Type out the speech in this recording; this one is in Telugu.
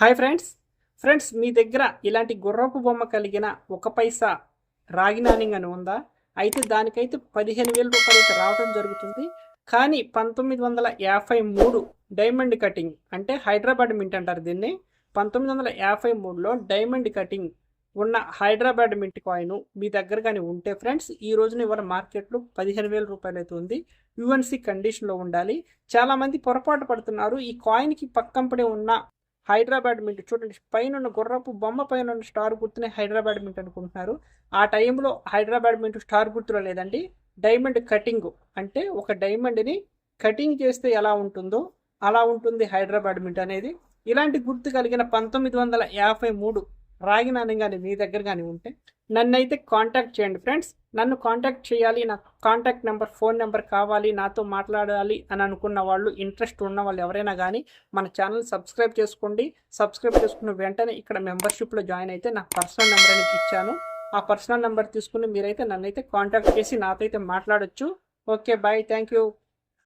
హాయ్ ఫ్రెండ్స్ మీ దగ్గర ఇలాంటి గుర్రపు బొమ్మ కలిగిన 1 పైసా రాగి నాణెం అని ఉందా? అయితే దానికైతే 15,000 రూపాయలు అయితే రావడం జరుగుతుంది. కానీ 1953 డైమండ్ కటింగ్ అంటే హైదరాబాద్ మింట్ అంటారు దీన్ని. 1953లో డైమండ్ కటింగ్ ఉన్న హైదరాబాద్ మింట్ కాయిన్ మీ దగ్గర కానీ ఉంటే ఫ్రెండ్స్, ఈ రోజున ఇవాళ మార్కెట్లో 15,000 రూపాయలు అయితే ఉంది. యుఎన్సి కండిషన్లో ఉండాలి. చాలామంది పొరపాటు పడుతున్నారు. ఈ కాయిన్కి పక్కంపడే ఉన్న హైదరాబాద్ మింట్ చూడండి, పైన గుర్రపు బొమ్మ పైన స్టార్ గుర్తునే హైదరాబాద్ మింట్ అనుకుంటున్నారు. ఆ టైంలో హైదరాబాద్ మింట్ స్టార్ గుర్తులో లేదండి. డైమండ్ కటింగ్ అంటే ఒక డైమండ్ని కటింగ్ చేస్తే ఎలా ఉంటుందో అలా ఉంటుంది హైదరాబాద్ మింట్ అనేది. ఇలాంటి గుర్తు కలిగిన 1953 రాగి నాణెం కానీ మీ దగ్గర కానీ ఉంటే నన్నైతే కాంటాక్ట్ చేయండి ఫ్రెండ్స్. నన్ను కాంటాక్ట్ చేయాలి, నాకు కాంటాక్ట్ నెంబర్, ఫోన్ నెంబర్ కావాలి, నాతో మాట్లాడాలి అని అనుకున్న వాళ్ళు, ఇంట్రెస్ట్ ఉన్న వాళ్ళు ఎవరైనా కానీ మన ఛానల్ సబ్స్క్రైబ్ చేసుకోండి. సబ్స్క్రైబ్ చేసుకున్న వెంటనే ఇక్కడ మెంబర్షిప్లో జాయిన్ అయితే నా పర్సనల్ నెంబర్ అనేది ఇచ్చాను. ఆ పర్సనల్ నెంబర్ తీసుకుని మీరైతే నన్నైతే కాంటాక్ట్ చేసి నాతో అయితే మాట్లాడొచ్చు. Okay, bye, thank you.